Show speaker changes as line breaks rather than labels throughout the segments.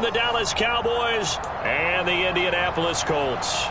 The Dallas Cowboys and the Indianapolis Colts.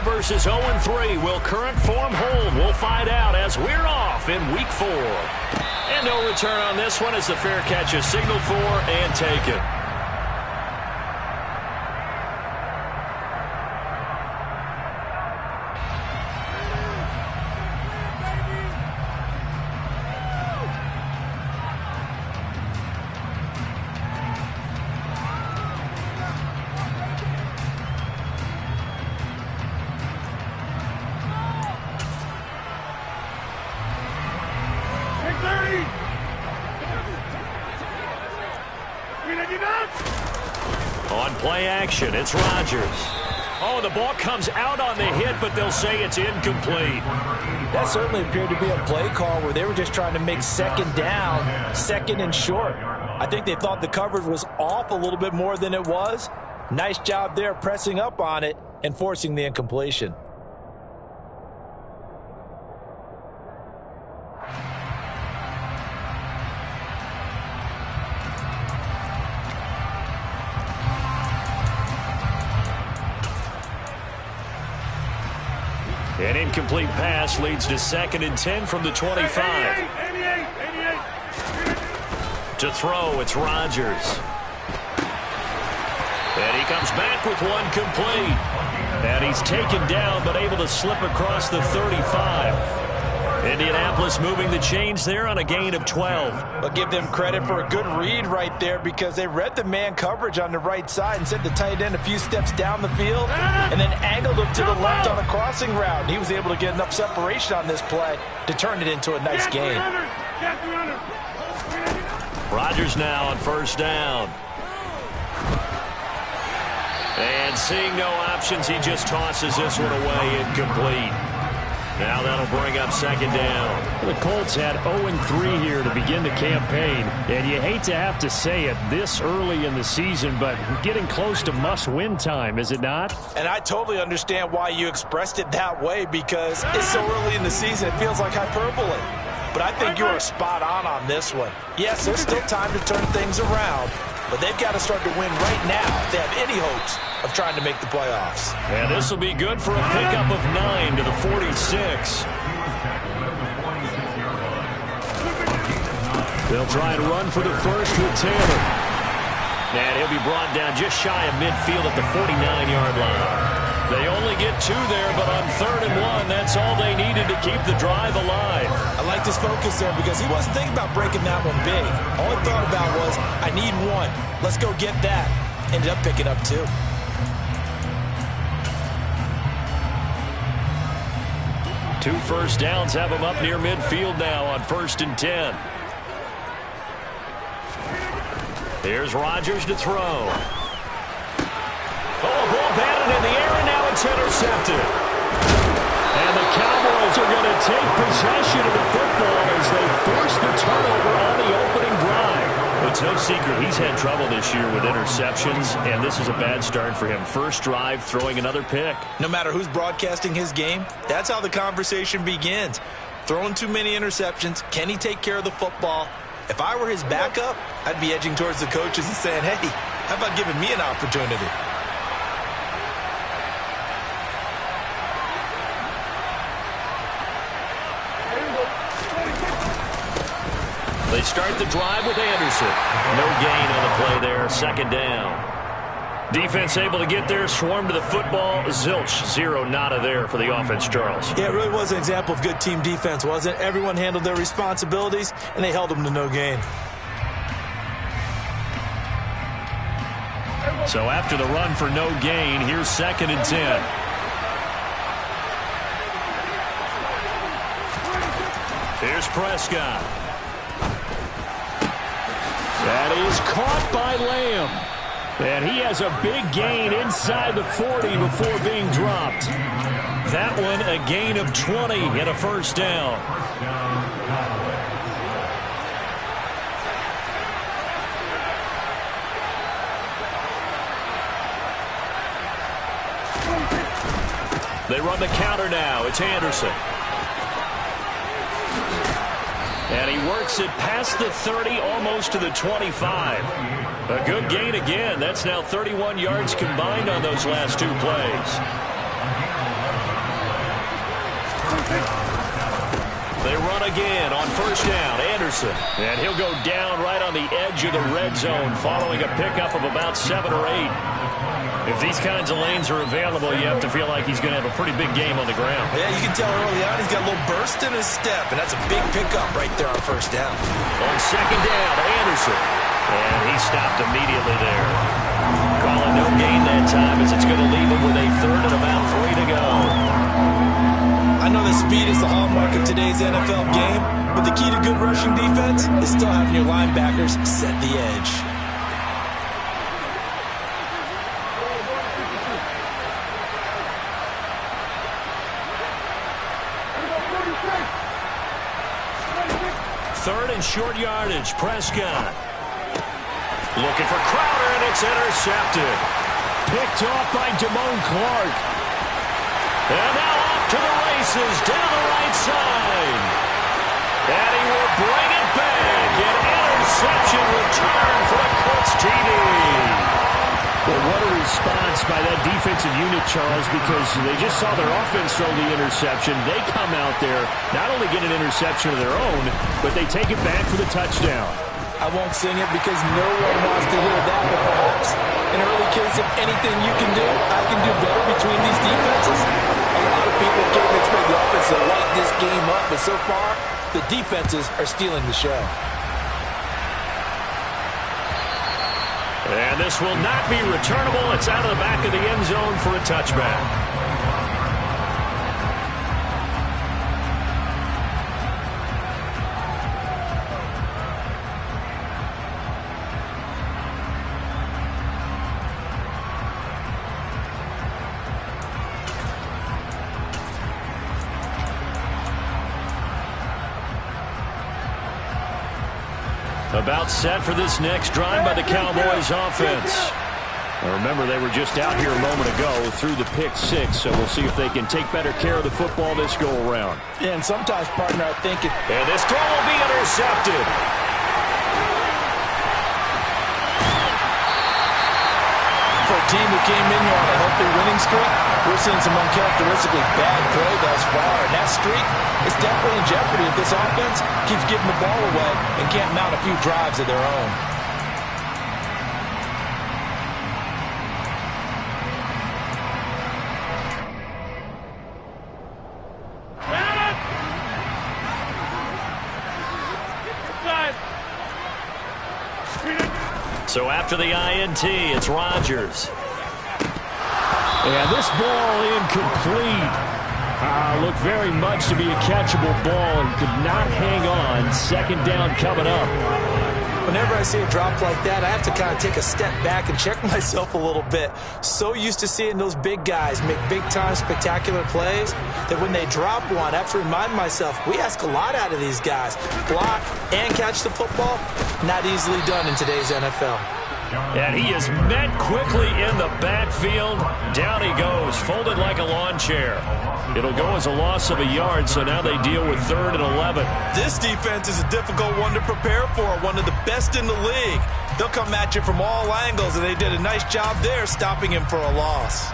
Versus 0-3. Will current form hold? We'll find out as we're off in Week 4. And no return on this one as the fair catch is signaled for and taken. On play action, it's Rodgers. Oh, the ball comes out on the hit, but they'll say it's incomplete.
That certainly appeared to be a play call where they were just trying to make second down, second and short. I think they thought the coverage was off a little bit more than it was. Nice job there pressing up on it and forcing the incompletion.
An incomplete pass leads to 2nd and 10 from the 25.
88.
To throw, it's Rodgers. And he comes back with one complete. And he's taken down, but able to slip across the 35. Indianapolis moving the chains there on a gain of 12.
I'll give them credit for a good read right there because they read the man coverage on the right side and sent the tight end a few steps down the field and then angled him to the left on a crossing route. And he was able to get enough separation on this play to turn it into a nice gain.
Rodgers now on 1st down. And seeing no options, he just tosses this one away incomplete. Now that'll bring up 2nd down.
The Colts had 0-3 here to begin the campaign, and you hate to have to say it this early in the season, but getting close to must-win time, is it not?
And I totally understand why you expressed it that way because it's so early in the season, it feels like hyperbole. But I think you are spot on this one. Yes, there's still time to turn things around, but they've got to start to win right now if they have any hopes of trying to make the playoffs.
And this will be good for a pickup of 9 to the 46. They'll try and run for the first with Taylor. And he'll be brought down just shy of midfield at the 49-yard line. They only get 2 there, but on 3rd and 1, that's all they needed to keep the drive alive.
I like his focus there because he wasn't thinking about breaking that one big. All he thought about was, I need 1. Let's go get that. Ended up picking up 2.
Two first downs have him up near midfield now on 1st and 10. Here's Rodgers to throw. Oh, ball batted in the air, and now it's intercepted. And the Cowboys are going to take possession of the football as they force the turnover on the opening drive. It's no secret he's had trouble this year with interceptions, and this is a bad start for him. First drive, throwing another pick.
No matter who's broadcasting his game, that's how the conversation begins. Throwing too many interceptions, can he take care of the football? If I were his backup, I'd be edging towards the coaches and saying, hey, how about giving me an opportunity?
They start the drive with Anderson. No gain on the play there. 2nd down. Defense able to get there, swarm to the football. Zilch, 0 nada there for the offense, Charles.
Yeah, it really was an example of good team defense, wasn't it? Everyone handled their responsibilities, and they held them to no gain.
So after the run for no gain, here's 2nd and 10. Here's Prescott. That is caught by Lamb. And he has a big gain inside the 40 before being dropped. That one a gain of 20 and a first down. They run the counter now. It's Anderson. And he works it past the 30, almost to the 25. A good gain again. That's now 31 yards combined on those last two plays. They run again on first down. Anderson. And he'll go down right on the edge of the red zone following a pickup of about 7 or 8. If these kinds of lanes are available, you have to feel like he's going to have a pretty big game on the ground.
Yeah, you can tell early on he's got a little burst in his step, and that's a big pickup right there on first down.
On second down, Anderson. And he stopped immediately there. Calling no gain that time as it's going to leave him with a third and about 3 to go.
I know that speed is the hallmark of today's NFL game, but the key to good rushing defense is still having your linebackers set the edge.
Third and short yardage, Prescott. Looking for Crowder, and it's intercepted. Picked off by Damone Clark. And now off to the races, down the right side. And he will bring it back. An interception return for the Colts TD. Well, what a response by that defensive unit, Charles, because they just saw their offense throw the interception. They come out there, not only get an interception of their own, but they take it back for the touchdown.
I won't sing it because no one wants to hear that, but perhaps an early case of anything you can do, I can do better between these defenses. A lot of people can't expect the offense to light this game up, but so far, the defenses are stealing the show.
And this will not be returnable. It's out of the back of the end zone for a touchback. About set for this next drive by the Cowboys offense. Now remember, they were just out here a moment ago through the pick 6, so we'll see if they can take better care of the football this go-around.
Yeah, and sometimes, partner, I think it...
And this throw will be intercepted.
For a team who came in here on a healthy winning streak, we're seeing some uncharacteristically bad play thus far, and that streak is definitely in jeopardy if this offense keeps giving the ball away and can't mount a few drives of their own.
So after the INT, it's Rodgers. And this ball incomplete. Looked very much to be a catchable ball and could not hang on. Second down coming up.
Whenever I see a drop like that, I have to kind of take a step back and check myself a little bit. So used to seeing those big guys make big-time spectacular plays that when they drop one, I have to remind myself, we ask a lot out of these guys. Block and catch the football, not easily done in today's NFL.
And he is met quickly in the backfield. Down he goes, folded like a lawn chair. It'll go as a loss of a yard, so now they deal with 3rd and 11.
This defense is a difficult one to prepare for, one of the best in the league. They'll come at you from all angles, and they did a nice job there stopping him for a loss.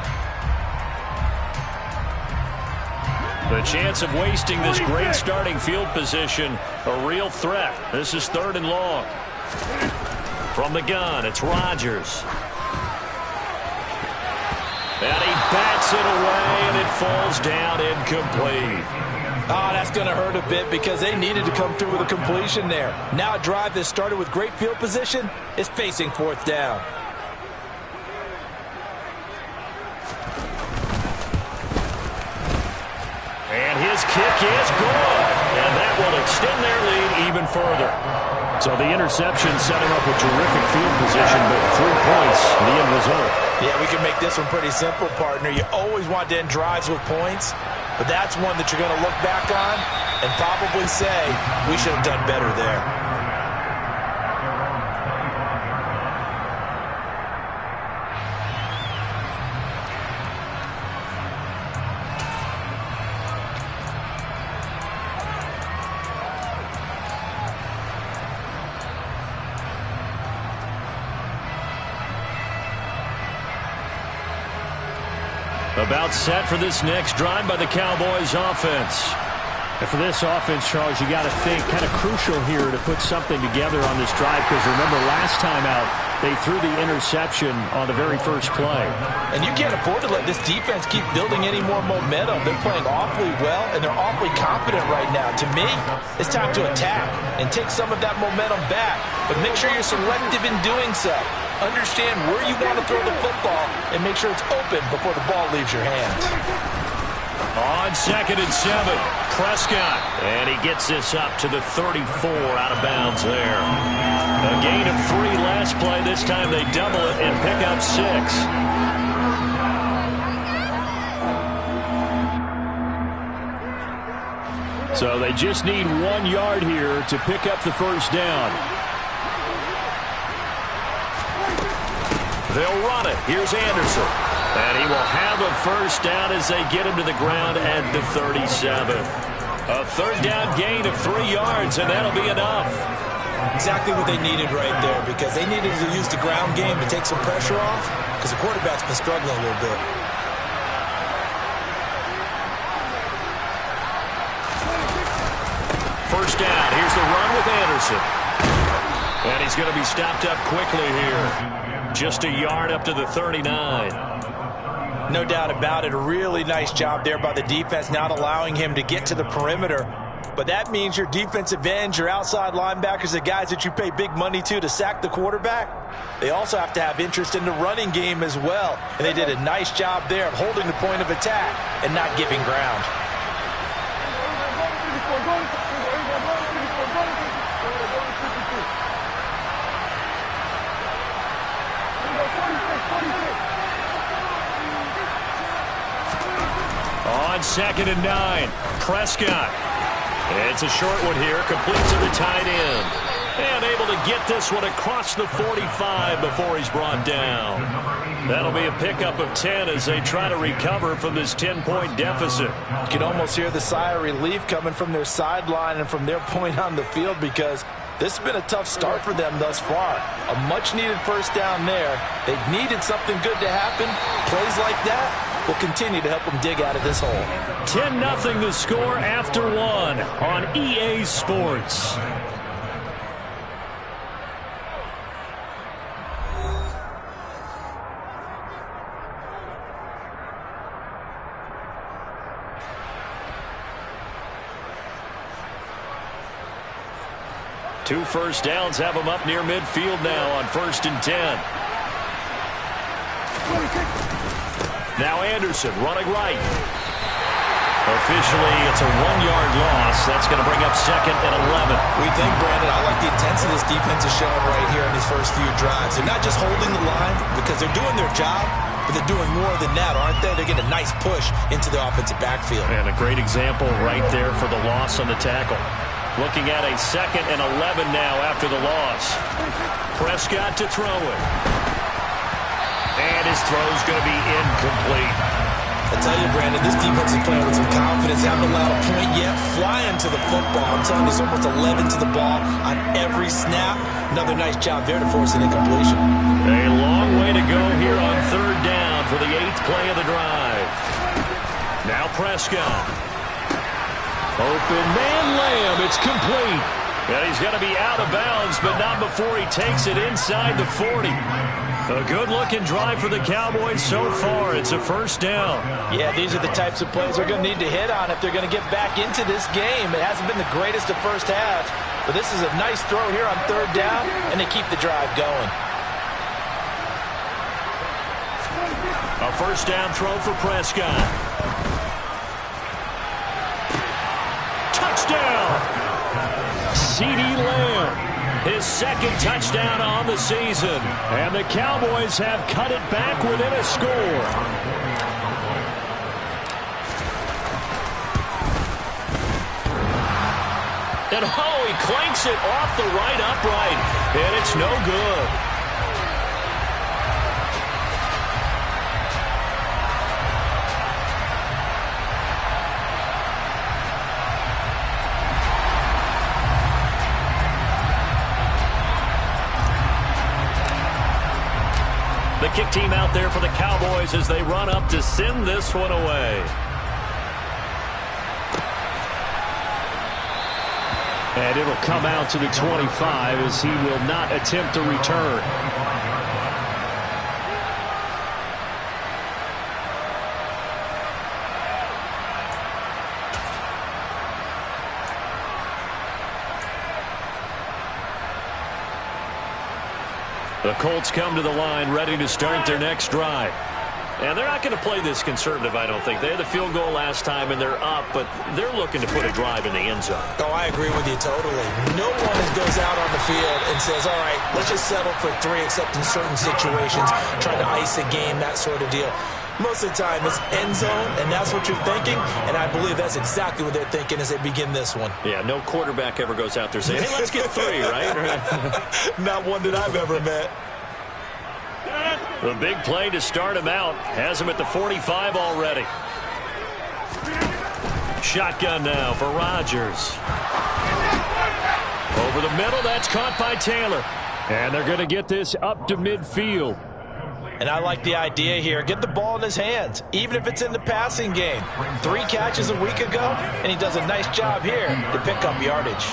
The chance of wasting this great starting field position, a real threat. This is 3rd and long. From the gun, it's Rodgers. And he bats it away, and it falls down incomplete.
Oh, that's going to hurt a bit because they needed to come through with a completion there. Now a drive that started with great field position is facing 4th down.
And his kick is good. And that will extend their lead even further.
So the interception set him up with terrific field position, but 3 points, the end result.
Yeah, we can make this one pretty simple, partner. You always want to end drives with points, but that's one that you're going to look back on and probably say, we should have done better there.
About set for this next drive by the Cowboys offense. And for this offense, Charles, you got to think kind of crucial here to put something together on this drive, because remember last time out, they threw the interception on the very first play.
And you can't afford to let this defense keep building any more momentum. They're playing awfully well, and they're awfully confident right now. To me, it's time to attack and take some of that momentum back, but make sure you're selective in doing so. Understand where you want to throw the football and make sure it's open before the ball leaves your hands.
On 2nd and 7, Prescott. And he gets this up to the 34, out of bounds there. A gain of 3 last play. This time they double it and pick up 6. So they just need 1 yard here to pick up the first down. They'll run it. Here's Anderson. And he will have a first down as they get him to the ground at the 37. A 3rd down gain of 3 yards, and that'll be enough.
Exactly what they needed right there, because they needed to use the ground game to take some pressure off, because the quarterback's been struggling a little bit.
First down. Here's the run with Anderson. And he's going to be stopped up quickly here. Just a yard up to the 39.
No doubt about it. A really nice job there by the defense, not allowing him to get to the perimeter. But that means your defensive ends, your outside linebackers, the guys that you pay big money to sack the quarterback, they also have to have interest in the running game as well. And they did a nice job there of holding the point of attack and not giving ground.
On 2nd and 9, Prescott. It's a short one here, complete to the tight end. And able to get this one across the 45 before he's brought down. That'll be a pickup of 10 as they try to recover from this 10-point deficit.
You can almost hear the sigh of relief coming from their sideline and from their point on the field, because this has been a tough start for them thus far. A much-needed first down there. They needed something good to happen. Plays like that will continue to help them dig out of this hole.
10-0 the score after 1 on EA Sports. Two first downs have them up near midfield now on 1st and 10. Now Anderson running right. Officially, it's a 1-yard loss. That's going to bring up 2nd and 11.
We think, Brandon, I like the intensity this defense is showing right here in these first few drives. They're not just holding the line because they're doing their job, but they're doing more than that, aren't they? They're getting a nice push into the offensive backfield.
And a great example right there for the loss on the tackle. Looking at a 2nd and 11 now after the loss. Prescott to throw it. And his throw's going to be incomplete.
I tell you, Brandon, this defense is playing with some confidence. Haven't allowed a point yet. Flying to the football. I'm telling you, it's almost 11 to the ball on every snap. Another nice job there to force an incompletion.
A long way to go here on 3rd down for the 8th play of the drive. Now Prescott. Open man Lamb. It's complete. And he's going to be out of bounds, but not before he takes it inside the 40. A good-looking drive for the Cowboys so far. It's a first down.
Yeah, these are the types of plays they're going to need to hit on if they're going to get back into this game. It hasn't been the greatest of first halves, but this is a nice throw here on 3rd down, and they keep the drive going.
A first down throw for Prescott. Touchdown! CeeDee Lamb. His second touchdown on the season.
And the Cowboys have cut it back within a score.
And he clanks it off the right upright. And it's no good. The kick team out there for the Cowboys as they run up to send this one away.
And it'll come out to the 25 as he will not attempt to return.
The Colts come to the line ready to start their next drive. And they're not going to play this conservative, I don't think. They had the field goal last time, and they're up, but they're looking to put a drive in the end zone.
Oh, I agree with you totally. No one goes out on the field and says, all right, let's just settle for 3, except in certain situations, trying to ice a game, that sort of deal. Most of the time, it's end zone, and that's what you're thinking, and I believe that's exactly what they're thinking as they begin this one.
Yeah, no quarterback ever goes out there saying, hey, let's get 3, right?
Not one that I've ever met.
The big play to start him out has him at the 45 already. Shotgun now for Rodgers.
Over the middle, that's caught by Taylor. And they're going to get this up to midfield.
And I like the idea here. Get the ball in his hands, even if it's in the passing game. 3 catches a week ago, and he does a nice job here to pick up yardage.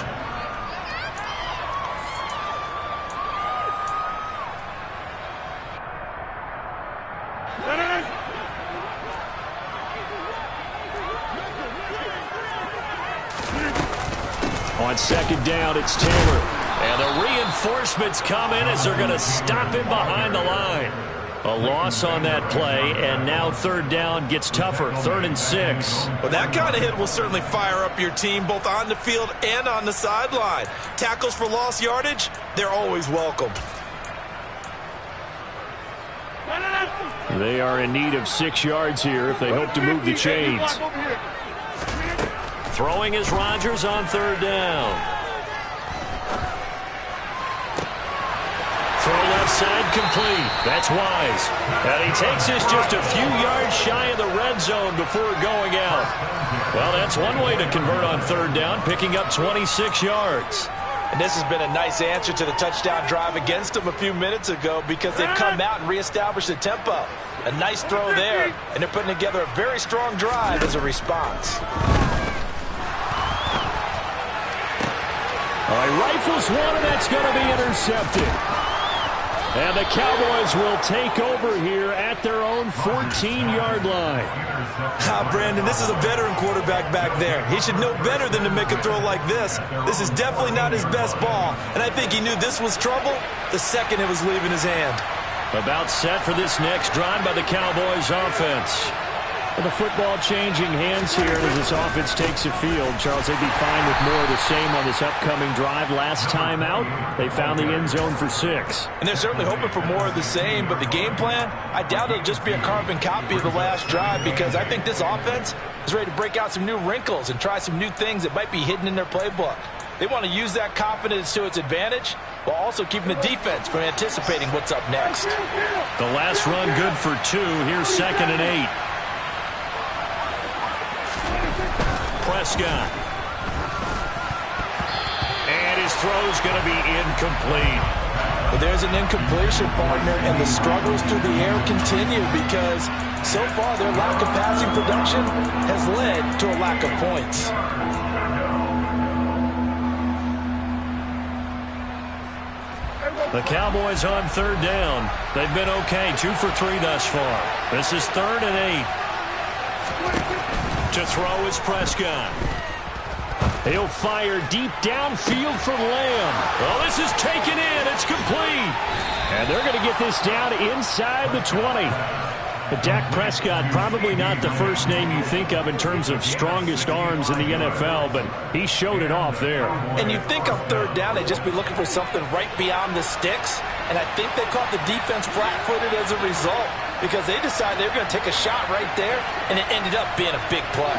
On second down, it's Taylor.
And the reinforcements come in as they're going to stop him behind the line. A loss on that play, and now third down gets tougher. 3rd and 6.
Well, that kind of hit will certainly fire up your team both on the field and on the sideline. Tackles for lost yardage, they're always welcome.
They are in need of 6 yards here if they hope to move the chains.
Throwing is Rodgers on 3rd down. Throw left side complete. That's Wise. And he takes this just a few yards shy of the red zone before going out. Well, that's one way to convert on 3rd down, picking up 26 yards.
And this has been a nice answer to the touchdown drive against them a few minutes ago because they've come out and reestablished the tempo. A nice throw there, and they're putting together a very strong drive as a response.
All right, rifles one, and that's going to be intercepted. And the Cowboys will take over here at their own 14-yard line.
Brandon, this is a veteran quarterback back there. He should know better than to make a throw like this. This is definitely not his best ball, and I think he knew this was trouble the second it was leaving his hand.
About set for this next drive by the Cowboys offense.
And the football changing hands here as this offense takes the field. Charles, they'd be fine with more of the same on this upcoming drive. Last time out, they found the end zone for 6.
And they're certainly hoping for more of the same, but the game plan, I doubt it'll just be a carbon copy of the last drive because I think this offense is ready to break out some new wrinkles and try some new things that might be hidden in their playbook. They want to use that confidence to its advantage while also keeping the defense from anticipating what's up next.
The last run good for 2. Here's 2nd and 8. Prescott. And his throw's going to be incomplete.
Well, there's an incompletion, partner, and the struggles through the air continue because so far their lack of passing production has led to a lack of points.
The Cowboys on 3rd down. They've been okay, 2 for 3 thus far. This is 3rd and 8. To throw is Prescott.
He'll fire deep downfield for Lamb.
Well, this is taken in. It's complete.
And they're going to get this down inside the 20. But Dak Prescott, probably not the first name you think of in terms of strongest arms in the NFL, but he showed it off there.
And you'd think on third down they'd just be looking for something right beyond the sticks, and I think they caught the defense flat-footed as a result because they decided they were going to take a shot right there, and it ended up being a big play.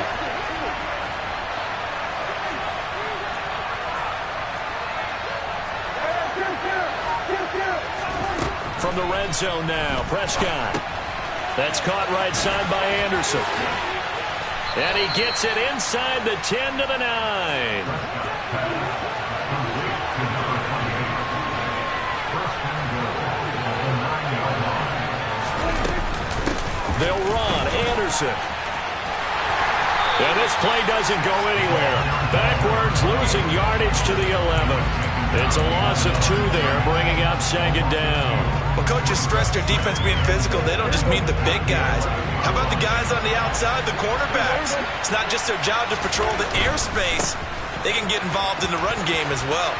From the red zone now, Prescott. That's caught right side by Anderson. And he gets it inside the 10 to the 9. They'll run. Anderson. And this play doesn't go anywhere. Backwards, losing yardage to the 11. It's a loss of 2 there, bringing up 2nd down.
When coaches stress their defense being physical, they don't just mean the big guys. How about the guys on the outside, the cornerbacks? It's not just their job to patrol the airspace. They can get involved in the run game as well.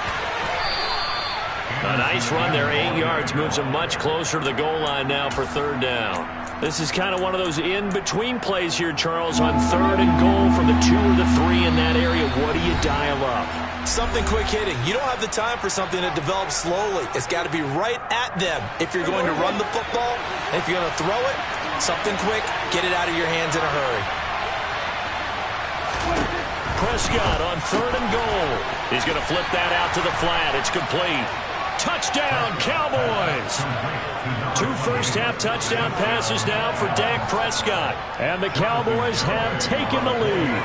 A nice run there, 8 yards, moves them much closer to the goal line now for 3rd down. This is kind of one of those in-between plays here, Charles, on 3rd and goal from the 2 or the 3 in that area. What do you dial up?
Something quick hitting. You don't have the time for something that develops slowly. It's got to be right at them if you're going to run the football. And if you're going to throw it, something quick, get it out of your hands in a hurry.
Prescott on 3rd and goal. He's going to flip that out to the flat. It's complete. Touchdown, Cowboys! 2 first-half touchdown passes now for Dak Prescott. And the Cowboys have taken the lead.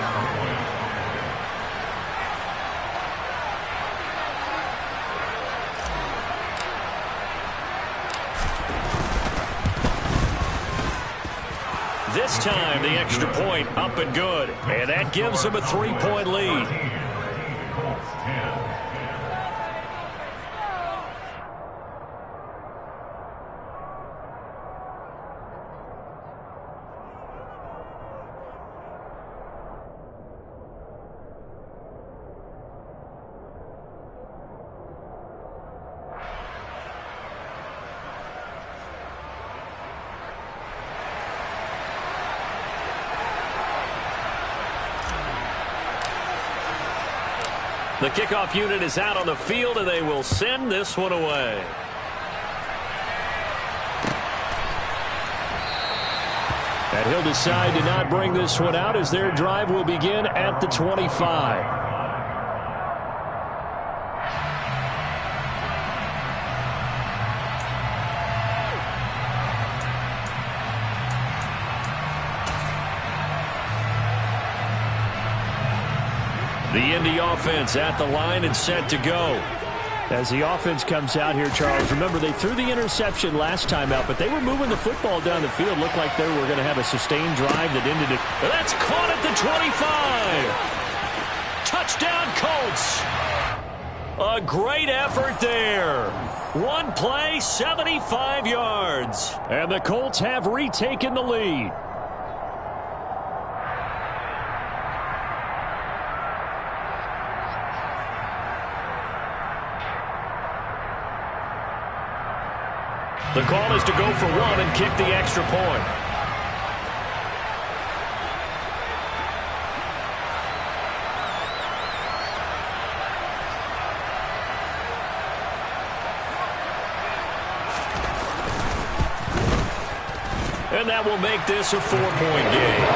This time, the extra point up and good. And that gives them a 3-point lead. The kickoff unit is out on the field, and they will send this one away. And he'll decide to not bring this one out as their drive will begin at the 25. The Indy offense at the line and set to go. As the offense comes out here, Charles, remember they threw the interception last time out, but they were moving the football down the field. Looked like they were going to have a sustained drive that ended it. But that's caught at the 25. Touchdown, Colts. A great effort there. One play, 75 yards. And the Colts have retaken the lead. The call is to go for 1 and kick the extra point. And that will make this a 4-point game.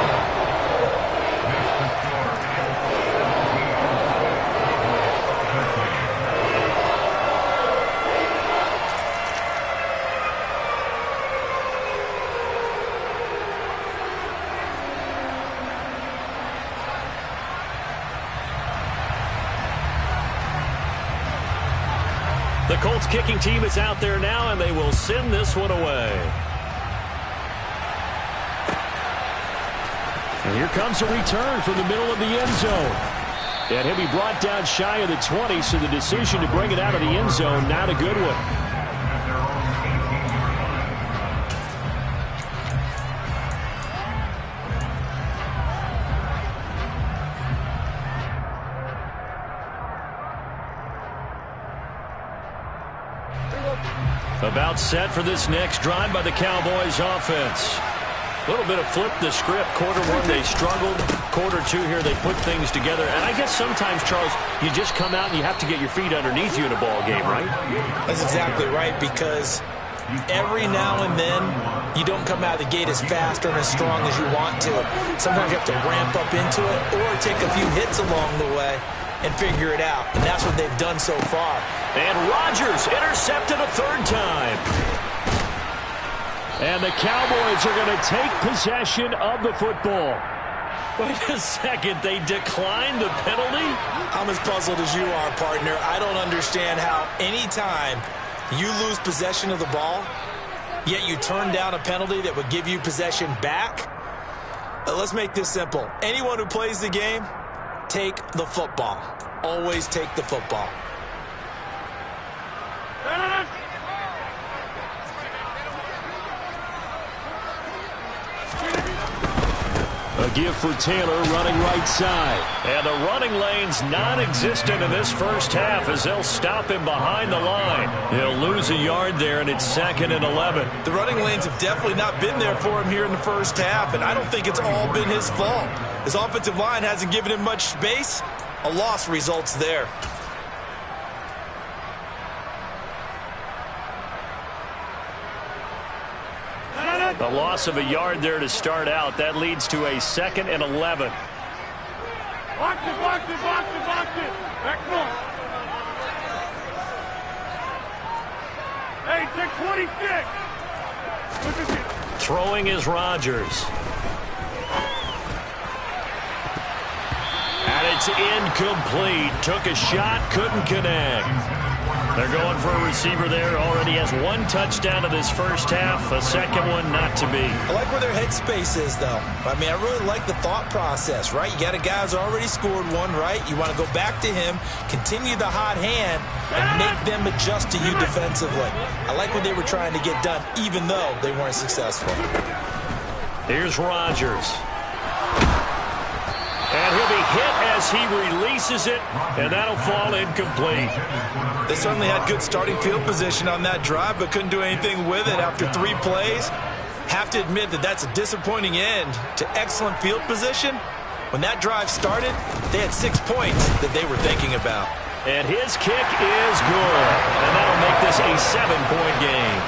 The Colts kicking team is out there now, and they will send this one away. And here comes a return from the middle of the end zone. And he'll be brought down shy of the 20, so the decision to bring it out of the end zone, not a good one. About set for this next drive by the Cowboys offense.
A little bit of flip the script. Quarter one, they struggled. Quarter two here, they put things together. And I guess sometimes, Charles, you just come out and you have to get your feet underneath you in a ball game, right?
That's exactly right, because every now and then you don't come out of the gate as fast or as strong as you want to. Sometimes you have to ramp up into it or take a few hits along the way and figure it out. And that's what they've done so far.
And Rodgers intercepted a third time.
And the Cowboys are going to take possession of the football.
Wait a second, they declined the penalty?
I'm as puzzled as you are, partner. I don't understand how any time you lose possession of the ball, yet you turn down a penalty that would give you possession back. Let's make this simple. Anyone who plays the game, take the football. Always take the football.
A give for Taylor running right side.
And the running lane's non-existent in this first half as they'll stop him behind the line. He'll lose a yard there, and it's 2nd and 11.
The running lanes have definitely not been there for him here in the first half, and I don't think it's all been his fault. His offensive line hasn't given him much space. A loss results there.
The loss of a yard there to start out. That leads to a 2nd and 11.
Box it, box it, box it, box it. Back more. Hey, take 26. Look at this.
Throwing is Rodgers. And it's incomplete. Took a shot, couldn't connect. They're going for a receiver there. Already has one touchdown in this first half. A second one not to be.
I like where their headspace is, though. I mean, I really like the thought process, right? You got a guy who's already scored one, right? You want to go back to him, continue the hot hand, and make them adjust to you defensively. I like what they were trying to get done, even though they weren't successful.
Here's Rodgers. And he'll be hit as he releases it, and that'll fall incomplete.
They certainly had good starting field position on that drive, but couldn't do anything with it after 3 plays. Have to admit that that's a disappointing end to excellent field position. When that drive started, they had 6 points that they were thinking about.
And his kick is good, and that'll make this a 7-point game.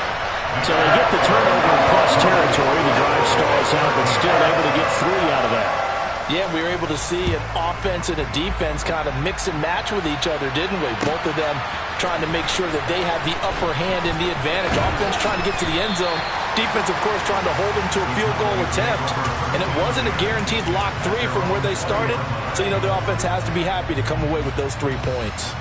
So they get the turnover in plus territory. The drive stalls out, but still able to get 3 out of that.
Yeah, we were able to see an offense and a defense kind of mix and match with each other, didn't we? Both of them trying to make sure that they have the upper hand and the advantage. Offense trying to get to the end zone. Defense, of course, trying to hold them to a field goal attempt. And it wasn't a guaranteed lock 3 from where they started. So, you know, the offense has to be happy to come away with those 3 points.